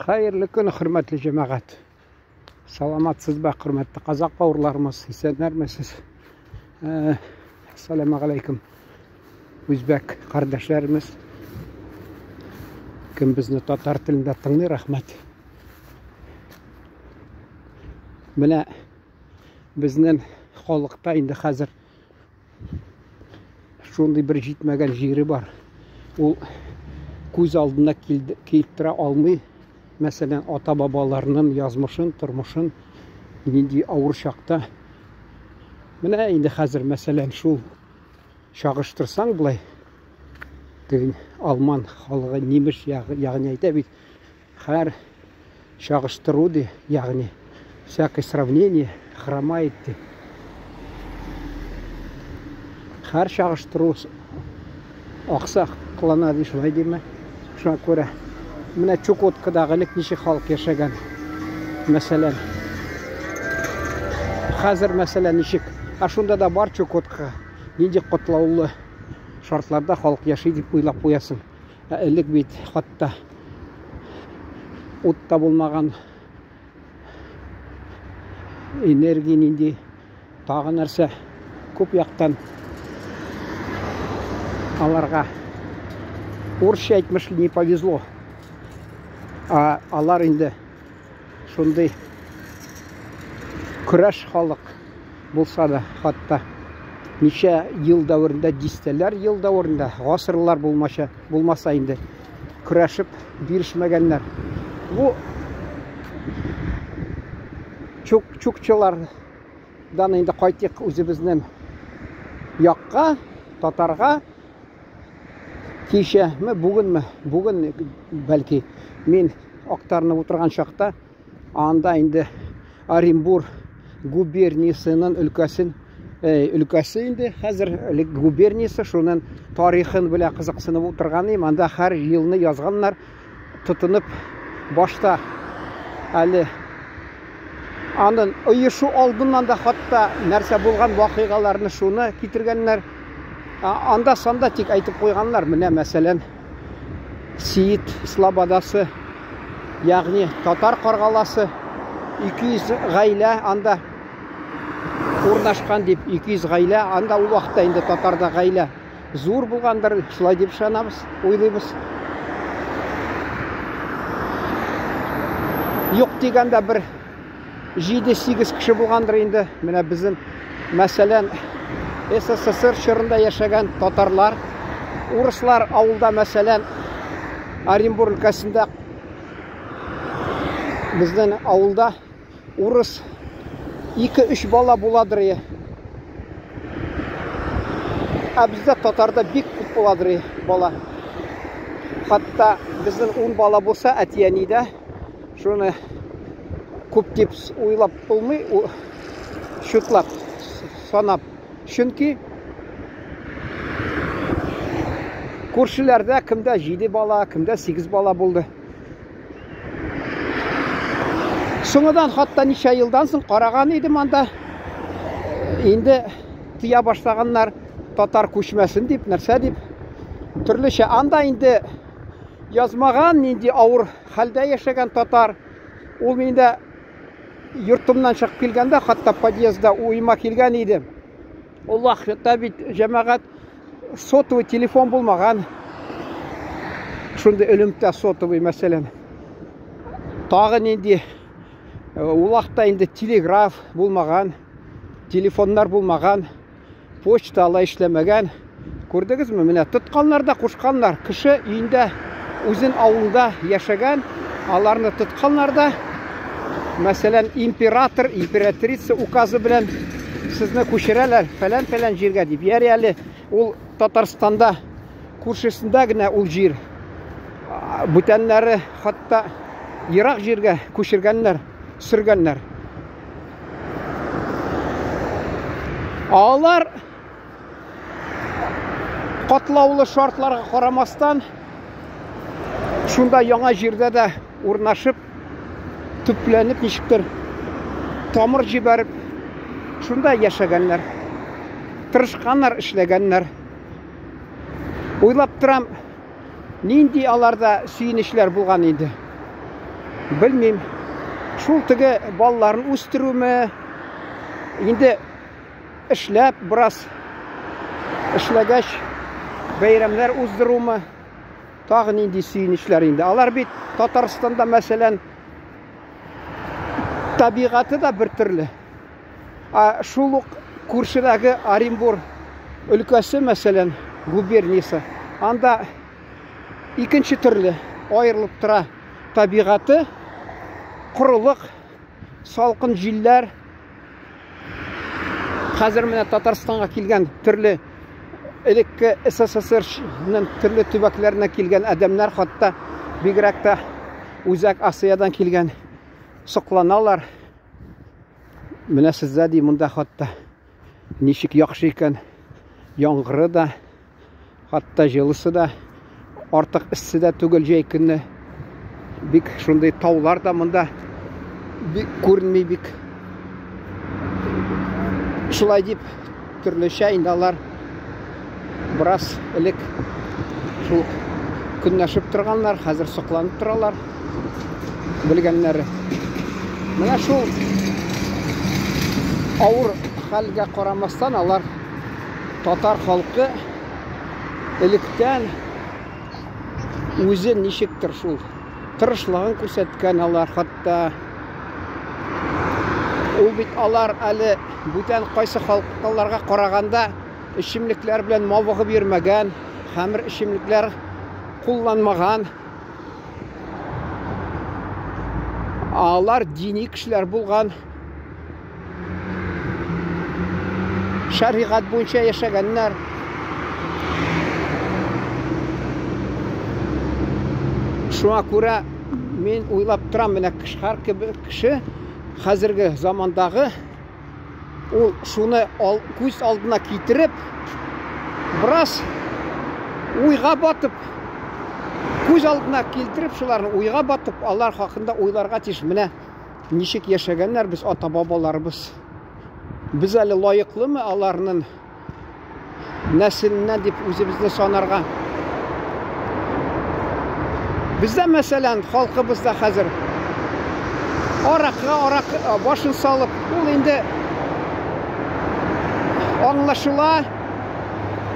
Хайырлы күн, хөрмәтле җәмәгать. Саламатсыз ба, хөрмәтле казак бауырларымыз, исәннәрмесез? Ассаламу алейкум, үзбәк кардәшләребез. Кем безне татар телендә тыңлый, рәхмәт. Менә безнең халыкта инде хәзер шундый бер җитмәгән җире бар. Ул күз алдына килтерә алмый. Мәсәлән, ата-бабаларның язмышын, тормышын нинди авыр чакта. Менә инде хәзер мәсәлән шул чагыштырсаң булай, алман халыгы нимеш ягъни әйтә бит, һәр чагыштыру ди, ягъни всякое сравнение хромает ди. Һәр чагыштыру аксак кылана ди, шулай димме? Шуңа күрә менә Чукоткадагы ничек халык яшәгән. Мәсәлән, хәзер мәсәлән ничек, шунда да бар Чукотка, нинди катлаулы шартларда халык яши дип уйлап куясың. Элек бит хатта утта булмаган энергия нинди тагы нәрсә күп яктан аларга урысча әйтмешли не повезло. Алар инде шундый көрәш халык булса да, хатта ничә ел дәврендә, дистәләр ел дәврендә, гасырлар булмаса инде көрәшеп бирешмәгәннәр. Бу чукчылардан инде кайтыйк үзебезнең якка, татарга. Кичәме, бүген бәлки мин актарынып утырган чакта анда инде Оренбур губерниясының өлкәсе инде хәзер губерниясе, шуның тарихын белә кызыксынып утырган идем. Анда һәр елны язганнар, тотынып башта әле аның оешу алдыннан да хатта нәрсә булган вакыйгаларны шуны китергәннәр. Анда санда тик әйтеп куйганнар. Менә мәсәлән Сиит Слободасы, ягъни татар каргаласы 200 гаилә анда урнашкан дип, 200 гаилә, анда ул вакытта инде татарда гаилә зур булгандыр, шулай дип ышанабыз, уйлыйбыз. Юк дигәндә бер 7-8 кеше булгандыр инде. Менә безнең мәсәлән СССР чорында яшәгән татарлар, урыслар авылда мәсәлән Оренбур өлкәсендә безнең авылда урыс 2-3 бала буладыр. Бездә татарда бик күп буладыр бала. Хатта безнең 10 бала булса, әтиәнидә шуны күп дип уйлап булмый, шутлап санап. Чөнки күршеләрдә кемдә 7 бала, кемдә 8 бала булды. Соңыдан хатта ничә елдан соң караган идем, анда инде тыя башлаганнар татар күчмәсен дип, нәрсә дип, төрлечә анда инде язмаган, нинди авыр хәлдә яшәгән татар. Ул миндә йортымнан чыгып килгәндә, хатта подъездда уйма килгән идем. Ул вакытта бит җәмәгать сотовый телефон булмаган. Шундый элемтә сотовый мәсәлән. Тагы нинди ул вакытта инде телеграф булмаган, телефоннар булмаган, почталар эшләмәгән. Күрдегезме? Менә тотканнар да кушканнар. Кеше өендә, үзен авылда яшәгән, аларны тотканнар да, мәсәлән, император, императрица указы белән сезне күчерәләр фәлән җиргә дип. Яри әле ул Татарстанда күршесендә генә ул җир. Бүтәннәре хатта ерак җиргә күчергәннәр, сөргәннәр. Алар катлаулы шартларга карамастан шунда яңа җирдә дә урнашып, төпләнеп ничектер тамыр җибәреп шунда яшәгәннәр. Тырышканнар, эшләгәннәр. Уйлап торам, нинди аларда сөенечләр булган инде. Білмейм. Шул теге балаларын үстерүме, инде эшләп, біраз эшләгәч, бәйрәмнәр уздыруме, тагы нинди сөйенішләр инде. Алар бит Татарстанда, мәсәлән, табигаты да бер төрле. Шул ук күршедәге Оренбур өлкәсе, мәсәлән, губерниясе, анда икенче төрле аерылып тора табигаты, құрылық, салқын җилләр. Хәзер менә Татарстанга килгән төрле элекке СССРның төрле төбәкләренә килгән адәмнәр, хатта бигрәк тә Үзәк Асиядан килгән сокланалар. Менә сездә ди монда хатта ничек яхшы икән, яңгыры да, хатта җылысы да, артык иссе дә түгел, җәй көнне бик шундый таулар да монда бик күренми, бик шулай дип төрлечә инде алар біраз элек шул көнләшеп торганнар, хәзер сокланып торалар, белгәннәре. Менә шул авыр хәлгә карамастан алар татар халкы электән үзен ничектер шул тырышлыгын күрсәткән. Алар хатта ул бит алар әле бүтән кайсы халыкларга караганда эчемлекләр белән мавыгып йөрмәгән, хәмер эчемлекләр кулланмаган. Алар дини кешеләр булган, шәригать буенча яшәгәннәр. Шуңа күрә мин уйлап торам, менә һәр кеше хәзерге замандагы ул шуны күз алдына китереп, біраз уйга батып, күз алдына килтереп, шуларны уйга батып, алар хакында уйларга тиеш. Менә ничек яшәгәннәр без ата-бабаларыбыз. Без әле лаеклымы аларның нәселеннән дип үзебезне санарга? Бездә, мәсәлән, халкыбызда хәзер аракы башын салып, ул инде аңлашыла,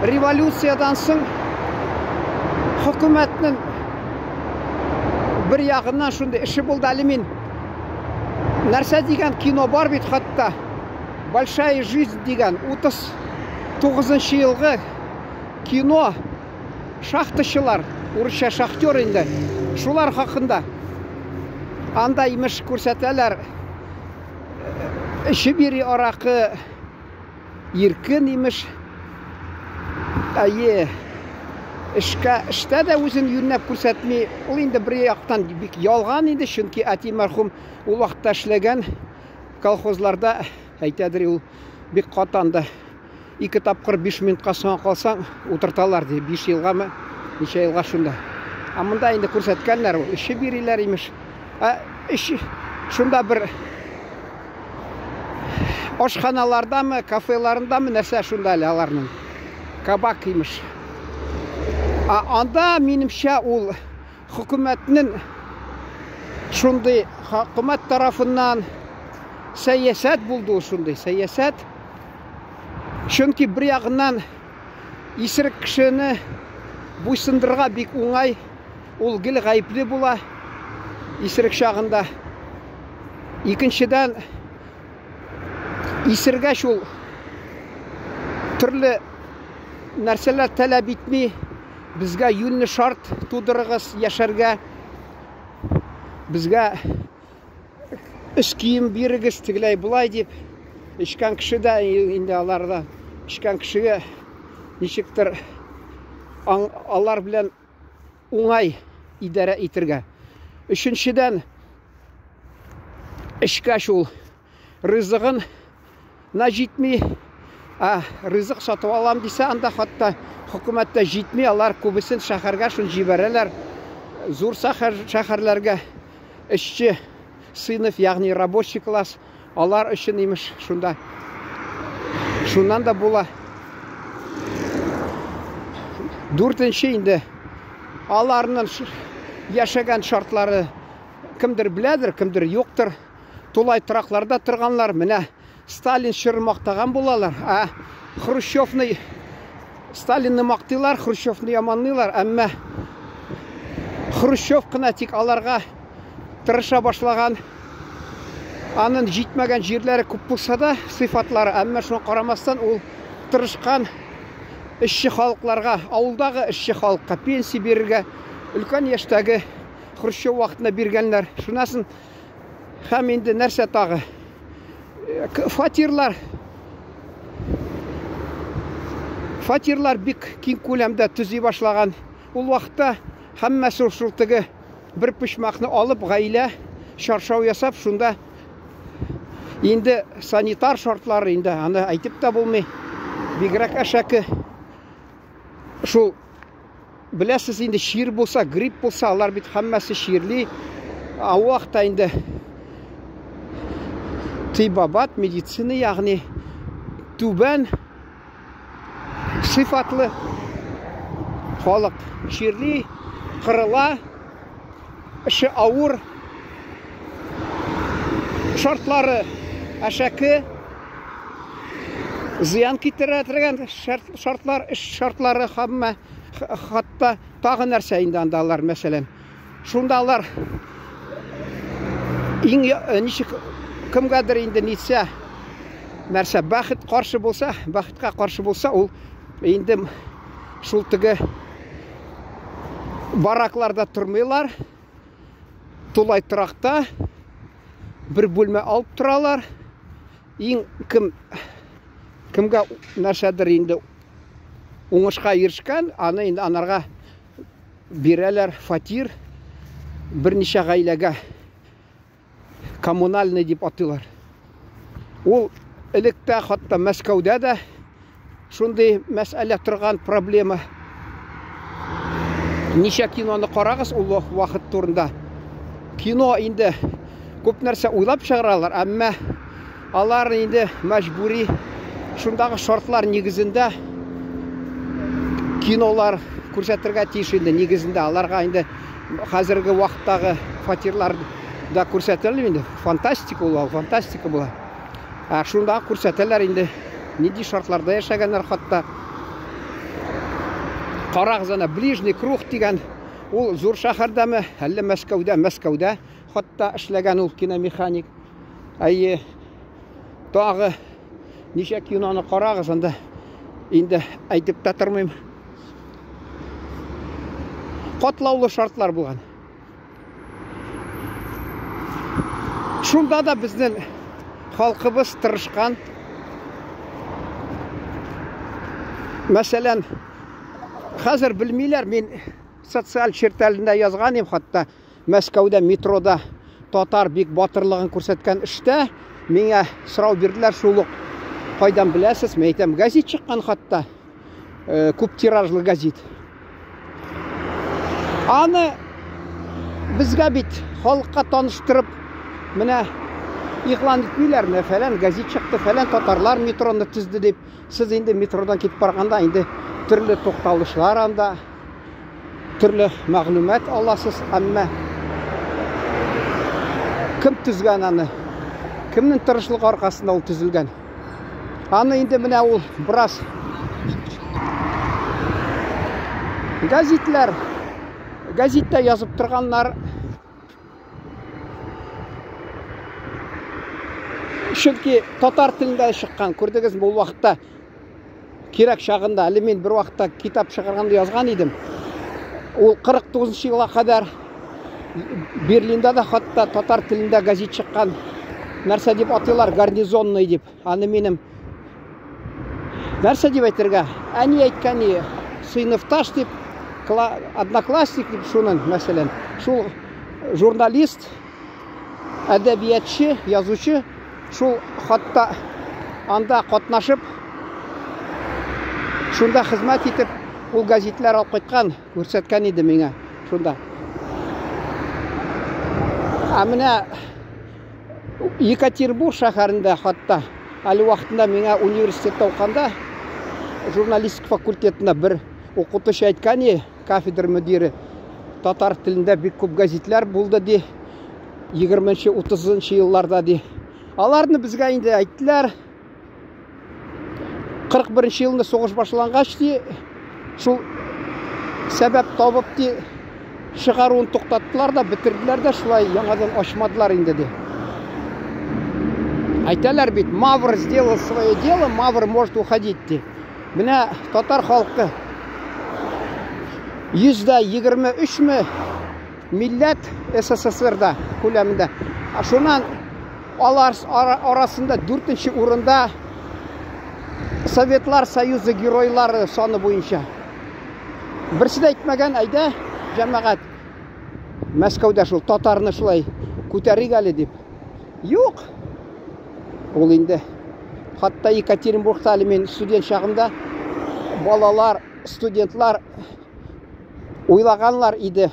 революциядан соң хөкүмәтнең бер ягыннан шундый эше булды. Әле мин нәрсә дигән кино бар бит, хатта Большая жизнь дигән 39 елгы кино, шахтачылар, урысча шахтер инде, шулар хакында. Анда имеш күрсәтәләр, эчеп йөри аракы, иркен имеш. Эштә дә үзен юнәп күрсәтми. Ул инде бер яктан бик ялган инде, чөнки әти мәрхүм ул вакытта эшләгән колхозларда, әйтәдер, ул бик катанды. 2 тапкыр 5 минутка соң калсаң утырталар ди, 5 елгамы, ничә елга шунда. Монда инде күрсәткәннәр, ул эчеп йөриләр имеш. Шунда бер ашханалардамы, кафеларындамы нәрсә шунда әле аларның кабак имеш. Анда минемчә ул хөкүмәтнең шундый хөкүмәт тарафыннан сәясәт булды, шундый сәясәт. Чөнки бер ягыннан исерек кешене буйсындырырга бик уңай, ул гел гаепле була исерек чагында. Икенчедән исергәч ул төрле нәрсәләр таләп итми, безгә юньле шарт тудырыгыз яшәргә, безгә эш кием бирегез, тегеләй булай дип. Эчкән кеше дә инде аларда, эчкән кешегә ничектер алар белән уңай идарә итәргә. Өченчедән эшкәч ул ризыгын на җитми, ризык сатып алам дисә, анда хатта хөкүмәттә җитми, алар күбесен шәһәргә шун җибәрәләр. Зур шәһәрләргә эшче сыйныф, ягъни рабочий класс, алар өчен имеш шунда. Шуннан да була. Дүртенче инде аларның яшәгән шартлары кімдір біләдір, кімдір жоқтыр. Тулай тұрақларда тұрғанлар, міне Сталин шырын мақтаған болалар. Хрущевны, Сталинны мақтылар, Хрущевны яманлылар. Әмма Хрущев қына тек аларға тырыша башлаған, анын жетмеген жерлері көп болса да, сыйфатлары. Әмма шуны қарамастан ол тырышқан ішші халықларға, ауылдағы ішші халыққа пенсия беруге, үлкен яштағы Хрущев уақытына бергенлер. Шунасын һәм енді нәрсе тағы фатирлар бик кең көлемде түзей башлаған. Ол уақытта һәммәсе шултыгы бір пішмақны алып, ғаилә шаршау ясап, шунда енді санитар шартлары, енді аны айтып та болмай, бигрәк әшәкі. Шул біләсіз, енді шир болса, грипп болса, алар бит һәммәсе ширлі. Уақытта енді тыйбабат медицина, яғни түбән сыйфатлы халық ширлі, қырыла, іші ауыр, шартлары әшәкі, зиян кетіретін шартлар, іш шартлары хамма, хатта тағы нәрсе енді андалар, мәселен. Шунда алар кімгәдір енді нетсе, нәрсе бақыт қаршы болса, бақытқа қаршы болса, ол енді шултығы баракларда тұрмайлар, тулай тұрақта бір бөлме алып тұралар. Ең кімге нәрседір енді оңышқа ерішкен, аны енді анарға берелер фатир, бірнеше ғайләге коммунальный деп атылар. Ол ілікті қатта Мәскәудә да шундай мәсәле тұрған проблема. Неше киноны қарағыз ол уақыт турында. Кино енді көп нәрсе ойлап шығаралар, әмма алар енді мәжбүри шундағы шартлар негізінде кинолар көрсетірге тиіс. Енді негізінде аларға енді қазіргі уақыттағы фатирлар да көрсетілі, енді фантастика олар, фантастика бұла. Шундағы көрсетілер енді неде шартларда яшағандар. Қатта қарағызана ближний круг деген, ол зор шахардамы, әлі Мәскәудә қатта ішлеген ол киномеханик. Тағы неше киноны қарағызанда енді айтып та тұрмайым. Қатлаулы шартлар болған. Шунда да біздің халқыбыз тырышқан. Мәселен, қазір білмейлер, мен социал шертәлінде yazған ем, қатта Мәскәудә метрода татар бек батырлығын көрсеткен ішті. Менге сұрау берділер, шулық қайдан біләсіз? Мен айтам, газет шыққан, қатта көп тиражлы газет. Аны бізге бит халыққа таныштырып, міне иғлан етмейлер, фәлән газет шықты, фәлән татарлар метроны түзді деп. Сіз енді метродан кетіп барғанда енді түрлі тоқталышылар анда, түрлі мағлумат аласыз. Әмма кім түзген аны? Кімнің тырышылығы арқасында ол түзілген? Аны енді міне ол біраз газетте yazып тұрғанлар шүнки татар тілінде шыққан. Көрдіңіз, бұл уақытта керек шағында, әлі мен бір уақытта китап шығарғанды жазған едім. Ол 49 жылға қадар Берлинда да қатта татар тілінде газет шыққан. Нәрсе деп атылар, гарнизонный деп. Аны менім нәрсе деп айтырға, әне айтканы сыйныфташ деп, одноклассник деп шунын, мәселен. Шул журналист, әдәбиятчы, язучы, шул хатта анда қатнашып, шунда хизмәт етіп, ол газетлер алып қайтқан, көрсеткен еді меңе шунда. Міне Екатеринбург шәһәрендә хатта әлі уақытында меңе университетте оқығанда журналистик факультетіне бір оқытушы айтқан, кафедра мөдирі, татар тілінде бек көп газетлер болды де, 20-30 елларда де. Аларны бізге енді айттылар. 41 елында соғыш башланғаш де, шул сәбәп табып де шығаруын тоқтаттылар да, бітірділер да, шулай яңадан ашмадылар енді де. Айталар бит, Мавр сделал свое дело, Мавр может уходить де. Міне татар халқы 123 милләт СССР-да көлемінде. Шунан арасында 4-ші орында Советлар Союзы геройлары саны бойынша. Бірсі де айтмаған, айда жамағат Мәскәудә шул татарны шулай көтәрик әле деп. Юк. Ол енді хатта Екатеринбургта әлі мен студент шағымда балалар, студентлар ойлағанлар иде.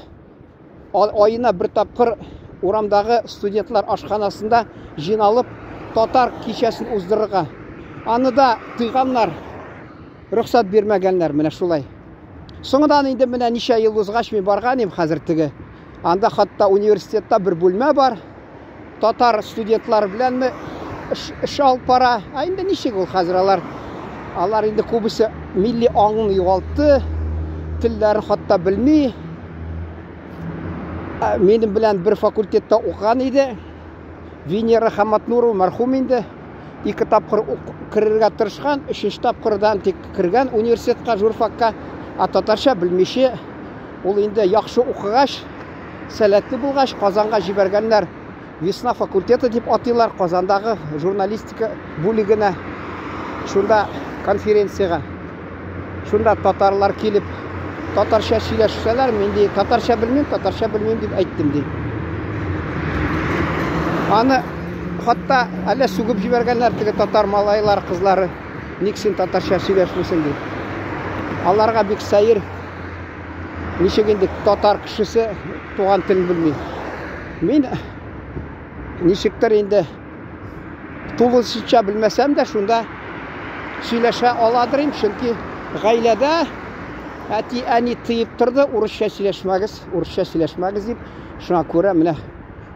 Айына бір тапқыр урамдағы студентлар ашханасында жиналып татар кешесін уздырырға. Аны да тыйғанлар, рұқсат бермәгәнләр, менә шулай. Соңыдан енді менә неше ел узгач мен барған ем хәзер. Анда хатта университетта бір бөлмә бар. Татар студентлар белән эш алып бара. Енді ничек ул хәзер алар енді күбесе милли аңын югалтты, телләрен хатта белми. Менің белән бір факультетта оқыған иде. Венера Хаматнурова мәрхүм инде. 2 тапқыр кірергә тырышкан, 3-нче тапқырдан тик кергән университетка, журфакка, татарча белмичә. Ул инде яхшы укыгач, сәләтле булгач Казанга җибәргәннәр. Весна факультеты дип атыйлар, Казандагы журналистика бүлегенә. Шунда конференцияга. Шунда татарлар килеп, татарча сөйләшсәләр, мен ди татарча белмим дип әйттем ди. Аны хатта әле сүгеп җибәргәннәр теге татар малайлар, кызлары. Ник син татарча сөйләшмисең ди. Аларга бик сәер. Ничек инде татар кешесе туган телен белми. Мин ничектер инде тулысынча белмәсәм дә шунда сөйләшә аладырым, чөнки гаиләдә әти әни тыйып торды, урысча сөйләшмәгез дип. Шуңа күрә менә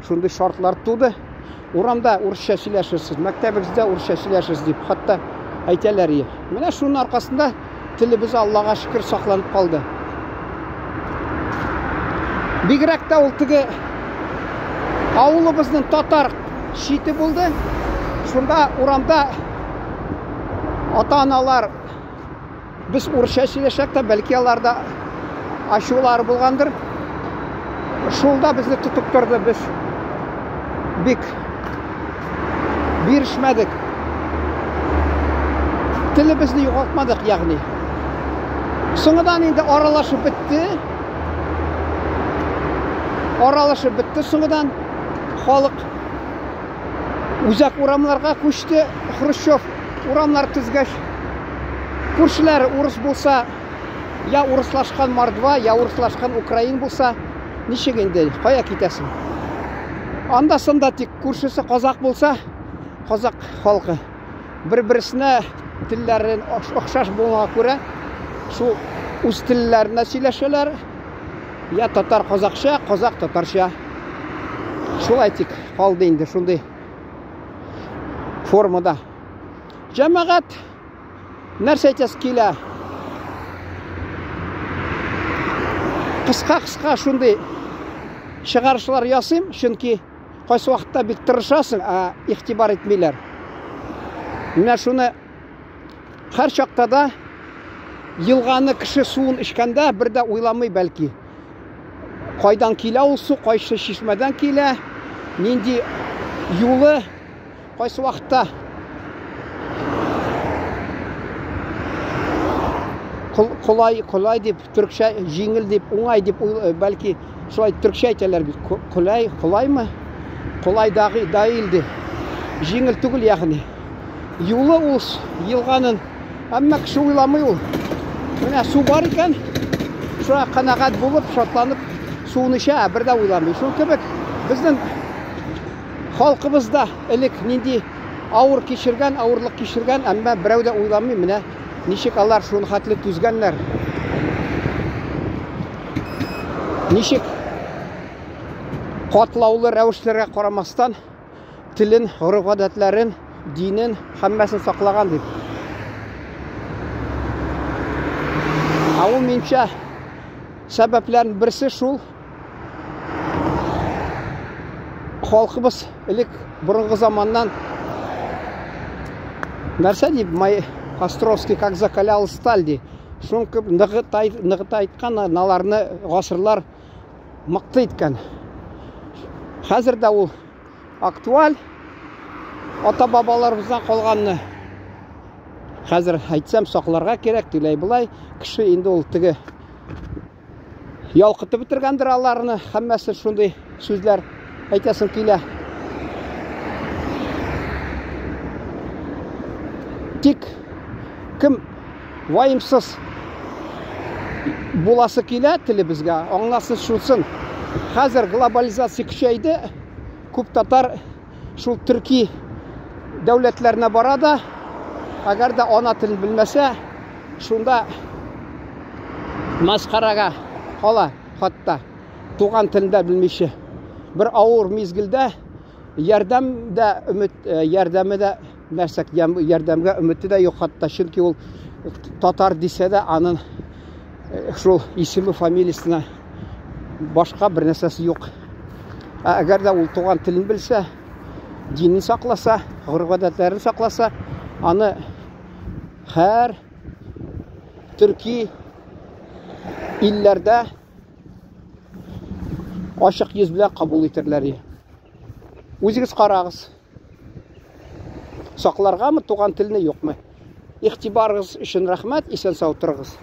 шундый шартлар туды. Урамда урысча сөйләшерсез, мәктәбегездә урысча сөйләшерсез дип хатта әйтәләр иде. Менә шуның аркасында телебез Аллага шөкер сакланып калды. Бигрәк тә ул теге авылыбызның татар шите булды. Шунда урамда ата-аналар biz урысча сөйләшәк тә, бәлки аларда ачулар булгандыр. Шулда безне тотып торды, без бик бирешмәдек. Телебезне югалтмадык, ягъни. Соңыдан инде аралашып бетте. Соңыдан халык үзәк урамларга күчте. Хрущев урамлар тизгәч, күршеләр урыс булса, я урыслашкан Мордва, я урыслашкан Украин булса, ничек инде, кая китәсең? Анда сында тик күршесе казак булса, казак халкы бер-берсенә телләрен охшаш булганга күрә, шу үз телләрендә сөйләшәләр. Я татар казакча, казак татарча. Шулай тик калды инде шундый формада. Җәмәгать нәрсә әйтәс килә? Кыска шундый чыгарышлар ясыйм, чөнки кайсы вакытта бик тырышасың, игътибар итмиләр. Менә шуны һәр чакта да елганы кеше суын ичкәндә бер дә уйламый бәлки. Кайдан килә ул су, кайсы чишмәдән килә, нинди юлы, кайсы вакытта Колай дип, түркчә җиңел дип, уңай дип, бәлки шулай түркчә әйтәләр бит. Колаймы? Колай даилди. Җиңел түгел, ягъни. Юлы ул елганын, әмма кеше уйламый ул. Менә су бар икән, шуңа канагать булып, шатланып, суны эчә, бер дә уйламый. Шул кебек безнең халкыбызда элек нинди авырлык кичергән, әмма берәү дә уйламый. Менә ничек алар шуны хәтле түзгәннәр. Ничек катлаулы рәвешләргә карамастан телен, гореф-гадәтләрен, динен һәммәсен саклаган дип. Ул минчә сәбәпләрнең берсе шул. Халкыбыз элек борынгы заманнан нәрсә дип, Островский как закалял сталь ди. Шуң күп ныгыта айткан, аналарны гасырлар мыкты иткән. Хәзер дә ул актуаль. Ата-бабаларыбыздан калганны хәзер әйтсәм сакларга кирәк, диләй булай. Кеше инде ул теге ялкытып бетергәндер аларны, һәммәсе шундый сүзләр әйтәсем килә. Тик кем ваимсыз буласы килә телебезгә, аңласын шусын. Хәзер глобализация көчәйде. Күп татар шул төрки дәүләтләренә бара да, әгәр дә ана телен белмәсә, шунда масхарага кала, хатта туган телендә белмичә. Бер авыр мизгелдә ярдәме дә нәрсә, ярдәмгә өмете дә юк, хатта чөнки ул татар дисә дә аның шул исеме, фамилиясына башка бер нәрсәсе юк. Әгәр дә ул туган телен белсә, динен сакласа, гореф-гадәтләрен сакласа, аны һәр төрки илләрдә ачык йөз белән кабул итерләр. Үзегез карагыз. Сакларгамы туган телне, юкмы? Игътибарыгыз өчен рәхмәт, исән сау торыгыз.